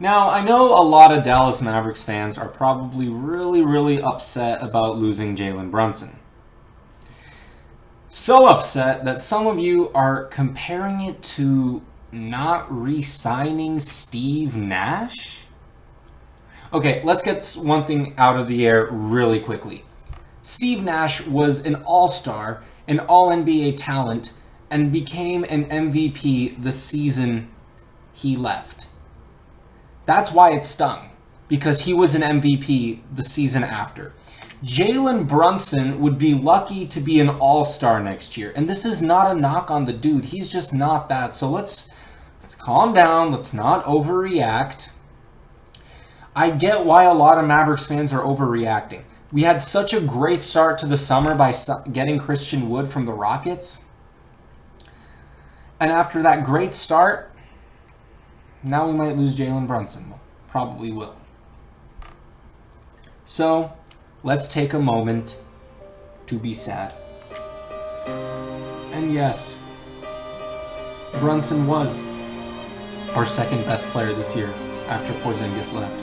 Now, I know a lot of Dallas Mavericks fans are probably really upset about losing Jalen Brunson. So upset that some of you are comparing it to not re-signing Steve Nash? Okay, let's get one thing out of the air really quickly. Steve Nash was an all-star, an all-NBA talent, and became an MVP the season he left. That's why it stung, because he was an MVP the season after. Jalen Brunson would be lucky to be an all-star next year, and this is not a knock on the dude. He's just not that. So let's calm down. Let's not overreact. I get why a lot of Mavericks fans are overreacting. We had such a great start to the summer by getting Christian Wood from the Rockets. And after that great start, now we might lose Jalen Brunson. Probably will. So, let's take a moment to be sad. And yes, Brunson was our second best player this year after Porzingis left.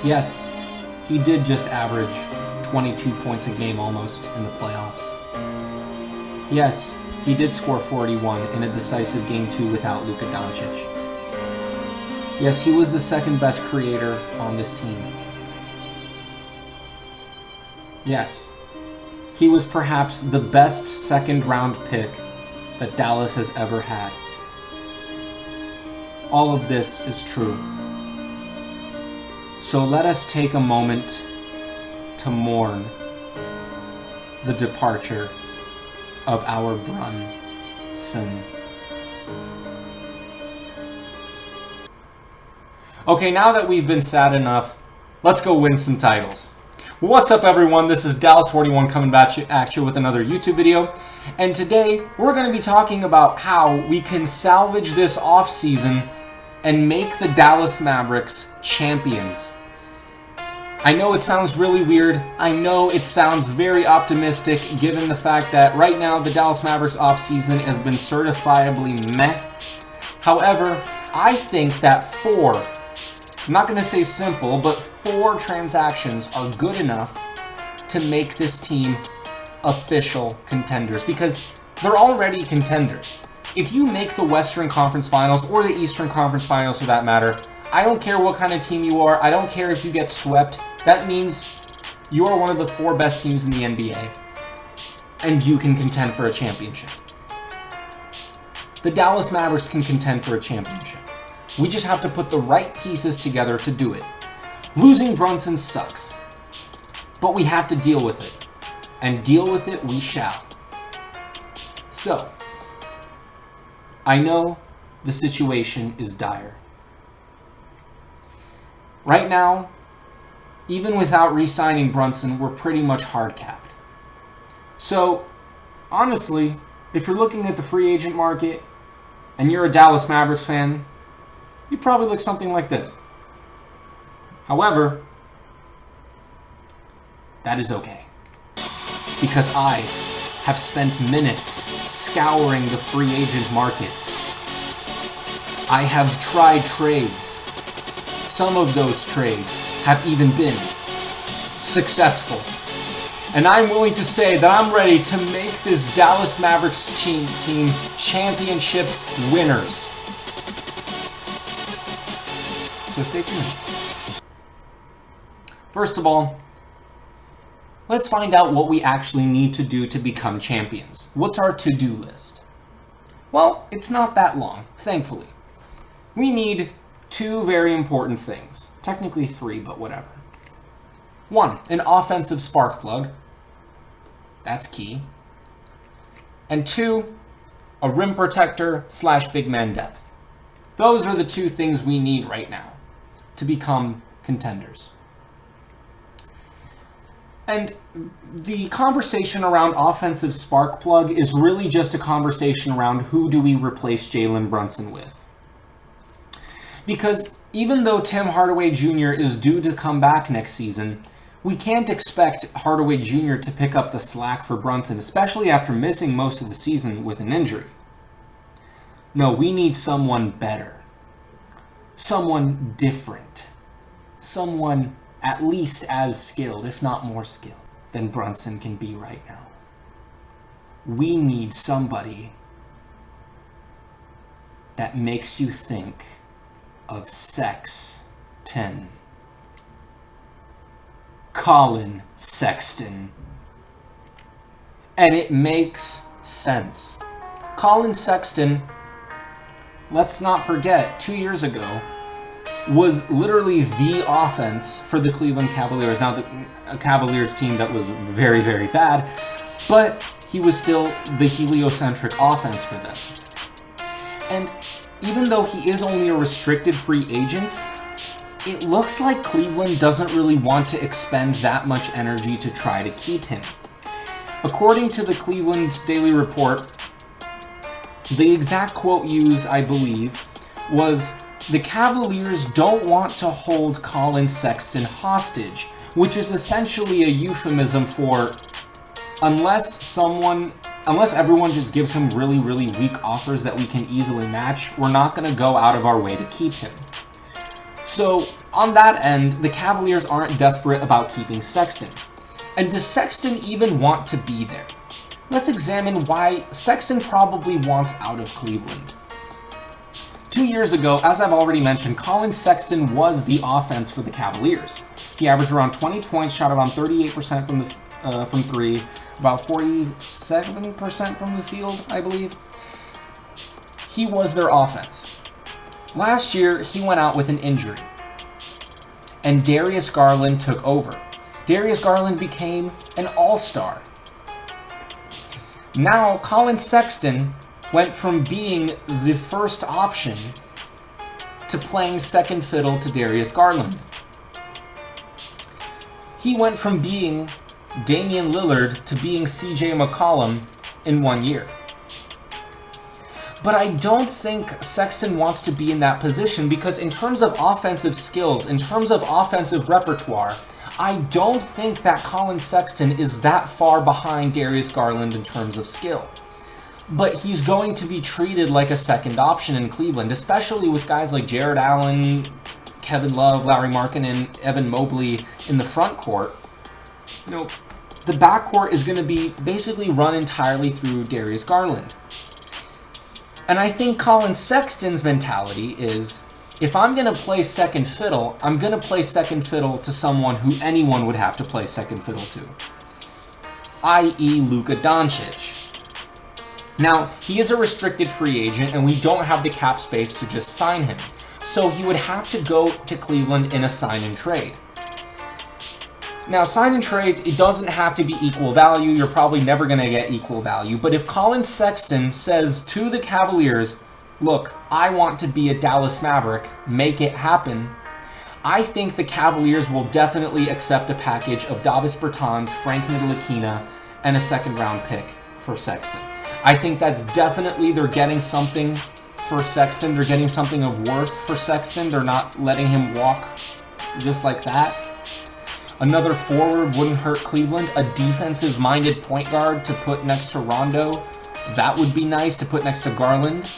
Yes, he did just average 22 points a game almost in the playoffs. Yes, he did score 41 in a decisive Game 2 without Luka Doncic. Yes, he was the second best creator on this team. Yes, he was perhaps the best second-round pick that Dallas has ever had. All of this is true. So let us take a moment to mourn the departure of our Brunson. Okay, now that we've been sad enough, let's go win some titles. What's up, everyone? This is Dallas41 coming back at you with another YouTube video. And today, we're going to be talking about how we can salvage this offseason and make the Dallas Mavericks champions. I know it sounds really weird. I know it sounds very optimistic given the fact that right now the Dallas Mavericks offseason has been certifiably meh. However, I think that I'm not going to say simple, but 4 transactions are good enough to make this team official contenders because they're already contenders. If you make the Western Conference Finals or the Eastern Conference Finals for that matter, I don't care what kind of team you are. I don't care if you get swept. That means you are one of the 4 best teams in the NBA, and you can contend for a championship. The Dallas Mavericks can contend for a championship. We just have to put the right pieces together to do it. Losing Brunson sucks, but we have to deal with it, and deal with it we shall. So, I know the situation is dire. Right now, even without re-signing Brunson, we're pretty much hard-capped. So, honestly, if you're looking at the free agent market and you're a Dallas Mavericks fan, you probably look something like this. However, that is okay. Because I have spent minutes scouring the free agent market. I have tried trades. Some of those trades have even been successful. And I'm willing to say that I'm ready to make this Dallas Mavericks team championship winners. So stay tuned. First of all, let's find out what we actually need to do to become champions. What's our to-do list? Well, it's not that long, thankfully. We need 2 very important things. Technically 3, but whatever. 1, an offensive spark plug. That's key. And 2, a rim protector / big man depth. Those are the 2 things we need right now to become contenders. And the conversation around offensive spark plug is really just a conversation around who do we replace Jalen Brunson with. Because even though Tim Hardaway Jr. is due to come back next season, we can't expect Hardaway Jr. to pick up the slack for Brunson, especially after missing most of the season with an injury. No, we need someone better. someone different, someone at least as skilled, if not more skilled, than Brunson can be right now. We need somebody that makes you think of Sexton. Collin Sexton. And it makes sense. Collin Sexton, let's not forget, 2 years ago, was literally the offense for the Cleveland Cavaliers. Now, a Cavaliers team that was very, very bad, but he was still the heliocentric offense for them. And even though he is only a restricted free agent, it looks like Cleveland doesn't really want to expend that much energy to try to keep him. According to the Cleveland Daily Report, the exact quote used, I believe, was, "The Cavaliers don't want to hold Collin Sexton hostage," which is essentially a euphemism for unless everyone just gives him really, really weak offers that we can easily match, we're not going to go out of our way to keep him. So, on that end, the Cavaliers aren't desperate about keeping Sexton. And does Sexton even want to be there? Let's examine why Sexton probably wants out of Cleveland. 2 years ago, as I've already mentioned, Collin Sexton was the offense for the Cavaliers. He averaged around 20 points, shot around 38% from three, about 47% from the field, I believe. He was their offense. Last year, he went out with an injury, and Darius Garland took over. Darius Garland became an all-star. Now, Collin Sexton went from being the first option to playing second fiddle to Darius Garland. He went from being Damian Lillard to being CJ McCollum in 1 year. But I don't think Sexton wants to be in that position because in terms of offensive skills, in terms of offensive repertoire, I don't think that Collin Sexton is that far behind Darius Garland in terms of skill. But he's going to be treated like a second option in Cleveland, especially with guys like Jared Allen, Kevin Love, Larry Markkinen, Evan Mobley in the front court. You know, the backcourt is going to be basically run entirely through Darius Garland. And I think Collin Sexton's mentality is, if I'm going to play second fiddle, I'm going to play second fiddle to someone who anyone would have to play second fiddle to, i.e. Luka Doncic. Now, he is a restricted free agent, and we don't have the cap space to just sign him, so he would have to go to Cleveland in a sign-and-trade. Now, sign-and-trades, it doesn't have to be equal value. You're probably never going to get equal value, but if Collin Sexton says to the Cavaliers, look, I want to be a Dallas Maverick, make it happen, I think the Cavaliers will definitely accept a package of Davis Bertans, Frank Ntilikina, and a second-round pick for Sexton. I think that's definitely, they're getting something for Sexton. They're getting something of worth for Sexton. They're not letting him walk just like that. Another forward wouldn't hurt Cleveland. A defensive-minded point guard to put next to Rondo, that would be nice to put next to Garland.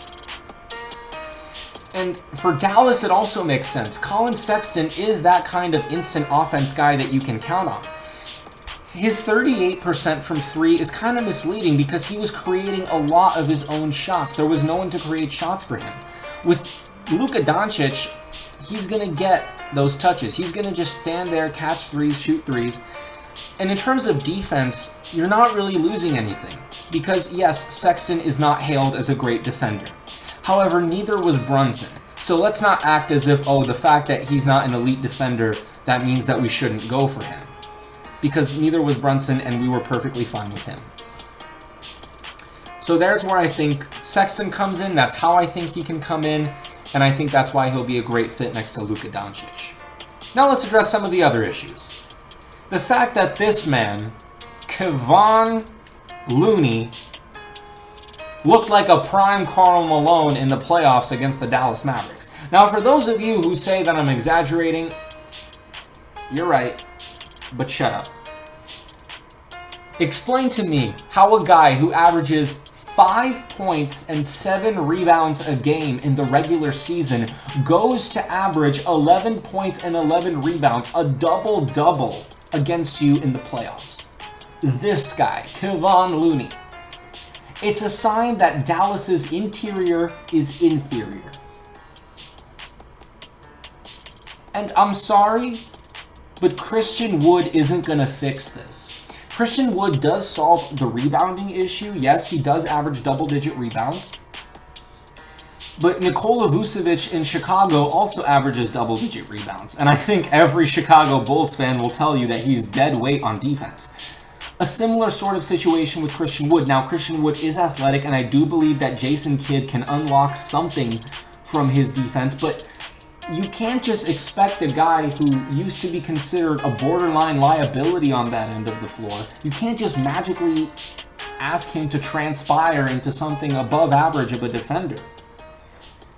And for Dallas, it also makes sense. Collin Sexton is that kind of instant offense guy that you can count on. His 38% from three is kind of misleading because he was creating a lot of his own shots. There was no one to create shots for him. With Luka Doncic, he's going to get those touches. He's going to just stand there, catch threes, shoot threes. And in terms of defense, you're not really losing anything. Because, yes, Sexton is not hailed as a great defender. However, neither was Brunson. So let's not act as if, oh, the fact that he's not an elite defender, that means that we shouldn't go for him. Because neither was Brunson, and we were perfectly fine with him. So there's where I think Sexton comes in. That's how I think he can come in. And I think that's why he'll be a great fit next to Luka Doncic. Now let's address some of the other issues. The fact that this man, Kevon Looney, looked like a prime Karl Malone in the playoffs against the Dallas Mavericks. Now, for those of you who say that I'm exaggerating, you're right, but shut up. Explain to me how a guy who averages 5 points and 7 rebounds a game in the regular season goes to average 11 points and 11 rebounds, a double-double against you in the playoffs. This guy, Kevon Looney. It's a sign that Dallas's interior is inferior. And I'm sorry, but Christian Wood isn't going to fix this. Christian Wood does solve the rebounding issue. Yes, he does average double-digit rebounds. But Nikola Vucevic in Chicago also averages double-digit rebounds. And I think every Chicago Bulls fan will tell you that he's dead weight on defense. A similar sort of situation with Christian Wood. Now, Christian Wood is athletic, and I do believe that Jason Kidd can unlock something from his defense, but you can't just expect a guy who used to be considered a borderline liability on that end of the floor. You can't just magically ask him to transpire into something above average of a defender.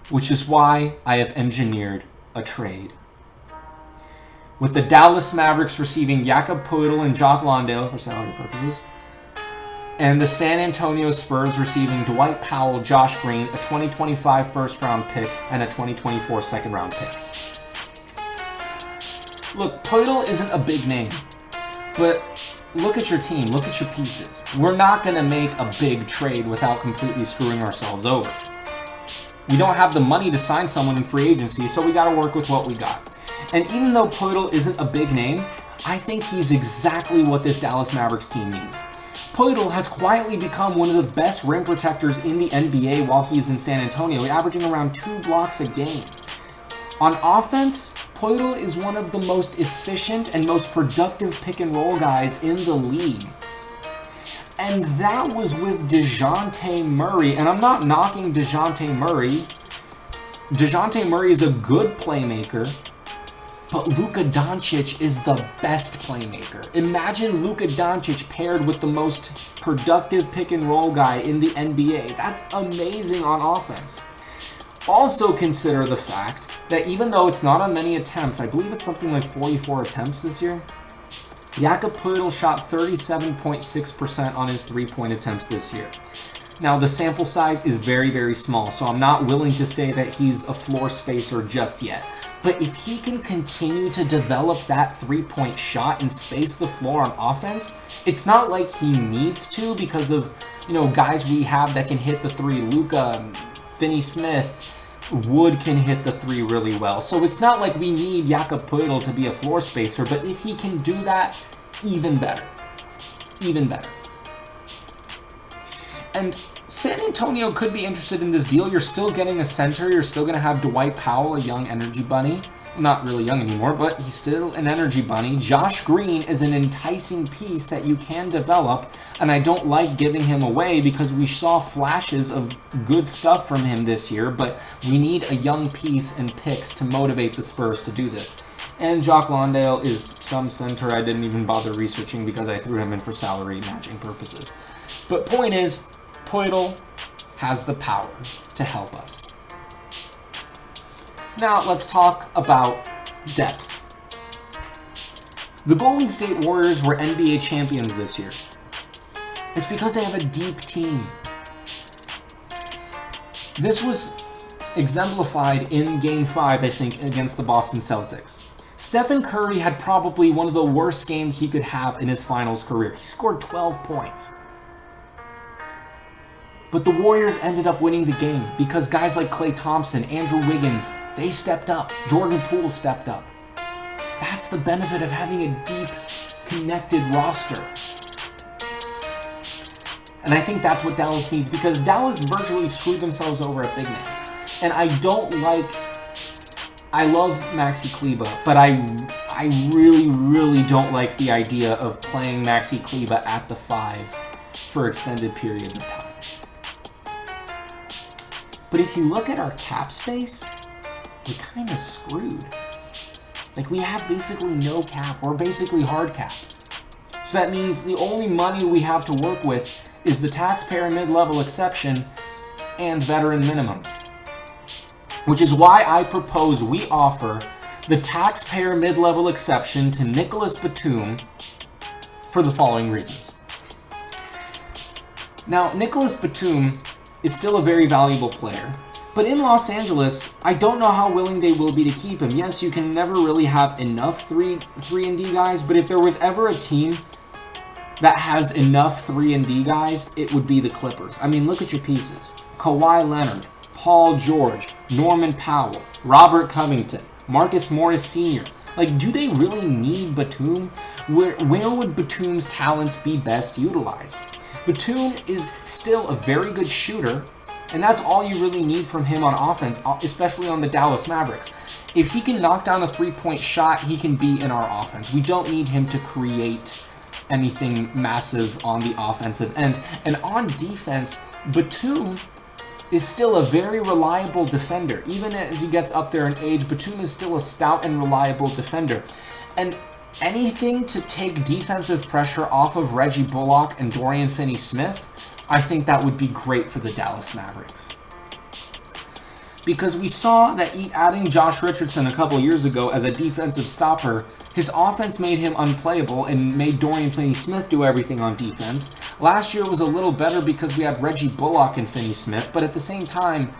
Which is why I have engineered a trade. With the Dallas Mavericks receiving Jakob Poeltl and Jock Landale for salary purposes, and the San Antonio Spurs receiving Dwight Powell, Josh Green, a 2025 first-round pick, and a 2024 second-round pick. Look, Poeltl isn't a big name, but look at your team, look at your pieces. We're not going to make a big trade without completely screwing ourselves over. We don't have the money to sign someone in free agency, so we got to work with what we got. And even though Poeltl isn't a big name, I think he's exactly what this Dallas Mavericks team needs. Poeltl has quietly become one of the best rim protectors in the NBA while he's in San Antonio, averaging around 2 blocks a game. On offense, Poeltl is one of the most efficient and most productive pick-and-roll guys in the league. And that was with DeJounte Murray, and I'm not knocking DeJounte Murray. DeJounte Murray is a good playmaker, but Luka Doncic is the best playmaker. Imagine Luka Doncic paired with the most productive pick-and-roll guy in the NBA. That's amazing on offense. Also consider the fact that even though it's not on many attempts, I believe it's something like 44 attempts this year, Jakob Poeltl shot 37.6% on his three-point attempts this year. Now, the sample size is very, very small, so I'm not willing to say that he's a floor spacer just yet. But if he can continue to develop that three-point shot and space the floor on offense, it's not like he needs to because of, guys we have that can hit the three. Luka, Finney Smith, Wood can hit the three really well. So it's not like we need Jakob Poeltl to be a floor spacer, but if he can do that, even better. Even better. And San Antonio could be interested in this deal. You're still getting a center. You're still going to have Dwight Powell, a young energy bunny. Not really young anymore, but he's still an energy bunny. Josh Green is an enticing piece that you can develop, and I don't like giving him away because we saw flashes of good stuff from him this year, but we need a young piece and picks to motivate the Spurs to do this. And Jock Landale is some center I didn't even bother researching because I threw him in for salary matching purposes. But point is, Poeltl has the power to help us. Now, let's talk about depth. The Golden State Warriors were NBA champions this year. It's because they have a deep team. This was exemplified in Game 5, I think, against the Boston Celtics. Stephen Curry had probably one of the worst games he could have in his finals career. He scored 12 points. But the Warriors ended up winning the game because guys like Klay Thompson, Andrew Wiggins, they stepped up. Jordan Poole stepped up. That's the benefit of having a deep, connected roster. And I think that's what Dallas needs because Dallas virtually screwed themselves over at big man. And I love Maxi Kleber, but I really, really don't like the idea of playing Maxi Kleber at the 5 for extended periods of time. But if you look at our cap space, we're kind of screwed. Like, we have basically no cap. We're basically hard cap. So that means the only money we have to work with is the taxpayer mid-level exception and veteran minimums. Which is why I propose we offer the taxpayer mid-level exception to Nicholas Batum for the following reasons. Now, Nicholas Batum is still a very valuable player, but in Los Angeles, I don't know how willing they will be to keep him. Yes, you can never really have enough 3-and-D guys, but if there was ever a team that has enough 3-and-D guys, it would be the Clippers. I mean, look at your pieces. Kawhi Leonard, Paul George, Norman Powell, Robert Covington, Marcus Morris Sr. Like, do they really need Batum? Where would Batum's talents be best utilized? Batum is still a very good shooter, and that's all you really need from him on offense, especially on the Dallas Mavericks. If he can knock down a three-point shot, he can be in our offense. We don't need him to create anything massive on the offensive end. And on defense, Batum is still a very reliable defender. Even as he gets up there in age, Batum is still a stout and reliable defender. And anything to take defensive pressure off of Reggie Bullock and Dorian Finney-Smith, I think that would be great for the Dallas Mavericks. Because we saw that adding Josh Richardson a couple years ago as a defensive stopper, his offense made him unplayable and made Dorian Finney-Smith do everything on defense. Last year was a little better because we had Reggie Bullock and Finney-Smith, but at the same time,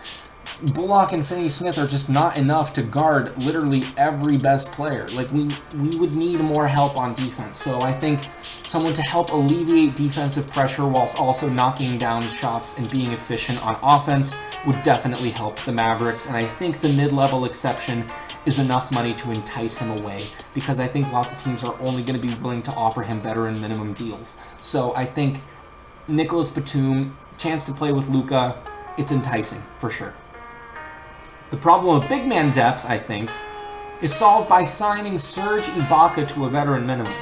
Bullock and Finney-Smith are just not enough to guard literally every best player. Like, we would need more help on defense. So I think someone to help alleviate defensive pressure whilst also knocking down shots and being efficient on offense would definitely help the Mavericks. And I think the mid-level exception is enough money to entice him away, because I think lots of teams are only going to be willing to offer him veteran minimum deals. So I think Nicholas Batum, chance to play with Luka, it's enticing for sure. The problem of big man depth, I think, is solved by signing Serge Ibaka to a veteran minimum.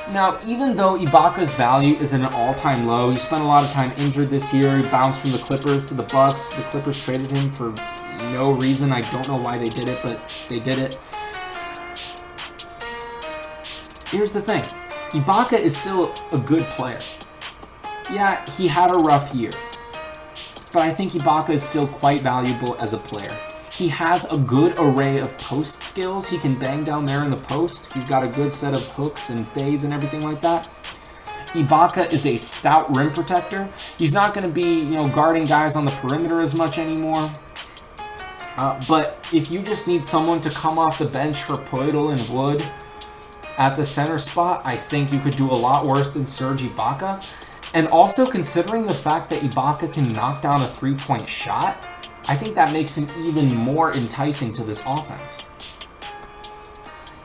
Now, even though Ibaka's value is at an all-time low, he spent a lot of time injured this year. He bounced from the Clippers to the Bucks. The Clippers traded him for no reason. I don't know why they did it, but they did it. Here's the thing. Ibaka is still a good player. Yeah, he had a rough year, but I think Ibaka is still quite valuable as a player. He has a good array of post skills. He can bang down there in the post. He's got a good set of hooks and fades and everything like that. Ibaka is a stout rim protector. He's not going to be, guarding guys on the perimeter as much anymore. But if you just need someone to come off the bench for Poeltl and Wood at the center spot, I think you could do a lot worse than Serge Ibaka. And also, considering the fact that Ibaka can knock down a three-point shot, I think that makes him even more enticing to this offense.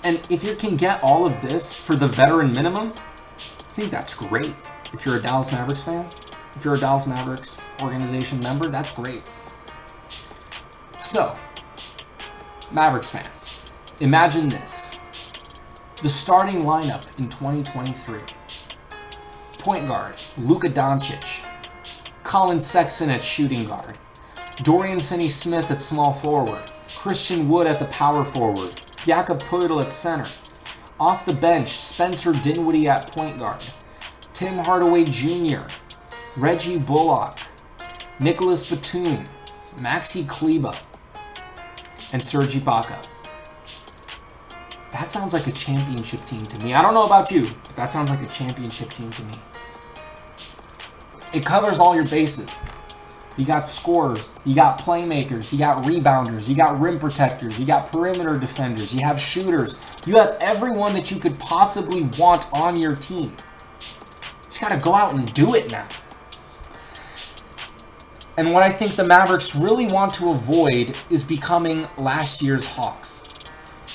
And if you can get all of this for the veteran minimum, I think that's great. If you're a Dallas Mavericks fan, if you're a Dallas Mavericks organization member, that's great. So, Mavericks fans, imagine this. The starting lineup in 2023. Point guard, Luka Doncic. Collin Sexton at shooting guard. Dorian Finney-Smith at small forward. Christian Wood at the power forward. Jakob Poeltl at center. Off the bench, Spencer Dinwiddie at point guard. Tim Hardaway Jr. Reggie Bullock. Nicholas Batum. Maxi Kleber. And Serge Ibaka. That sounds like a championship team to me. I don't know about you, but that sounds like a championship team to me. It covers all your bases. You got scorers, you got playmakers, you got rebounders, you got rim protectors, you got perimeter defenders, you have shooters. You have everyone that you could possibly want on your team. You just got to go out and do it now. And what I think the Mavericks really want to avoid is becoming last year's Hawks.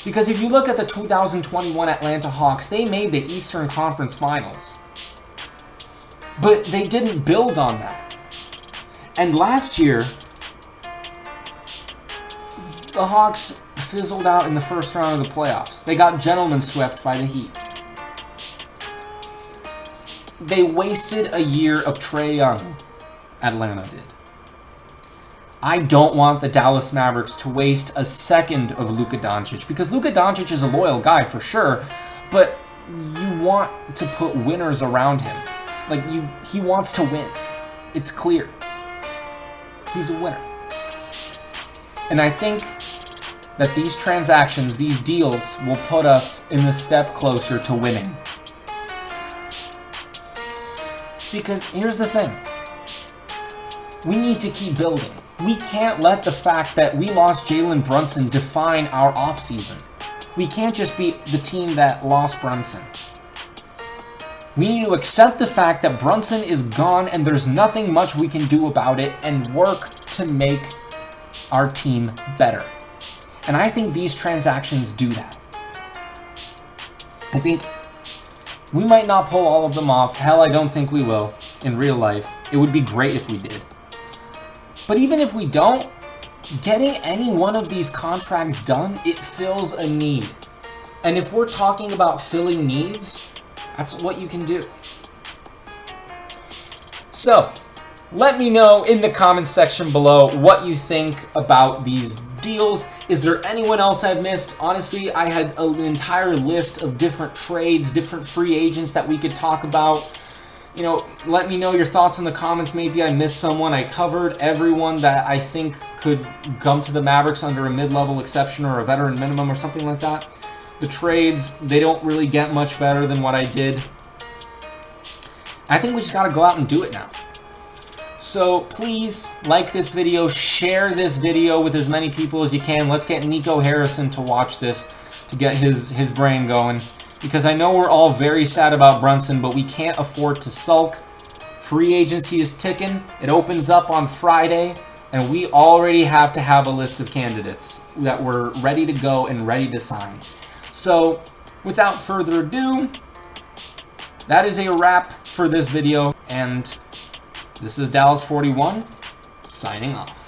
Because if you look at the 2021 Atlanta Hawks, they made the Eastern Conference Finals. But they didn't build on that. And last year, the Hawks fizzled out in the first round of the playoffs. They got gentlemen swept by the Heat. They wasted a year of Trae Young, Atlanta did. I don't want the Dallas Mavericks to waste a second of Luka Doncic, because Luka Doncic is a loyal guy for sure, but you want to put winners around him. He wants to win. It's clear. He's a winner. And I think that these transactions, these deals, will put us in the step closer to winning. Because here's the thing. we need to keep building. We can't let the fact that we lost Jalen Brunson define our offseason. We can't just be the team that lost Brunson. We need to accept the fact that Brunson is gone and there's nothing much we can do about it and work to make our team better. And I think these transactions do that. I think we might not pull all of them off. Hell, I don't think we will in real life. It would be great if we did. But even if we don't, getting any one of these contracts done, it fills a need. And if we're talking about filling needs, that's what you can do. So, let me know in the comments section below what you think about these deals. Is there anyone else I've missed? Honestly, I had an entire list of different trades, different free agents that we could talk about. You know, let me know your thoughts in the comments. Maybe I missed someone. I covered everyone that I think could come to the Mavericks under a mid-level exception or a veteran minimum or something like that. The trades, they don't really get much better than what I did. I think we just got to go out and do it now. So please like this video, share this video with as many people as you can. Let's get Nico Harrison to watch this to get his brain going. Because I know we're all very sad about Brunson, but we can't afford to sulk. Free agency is ticking. It opens up on Friday, and we already have to have a list of candidates that we're ready to go and ready to sign. So, without further ado, that is a wrap for this video, and this is Dallas41, signing off.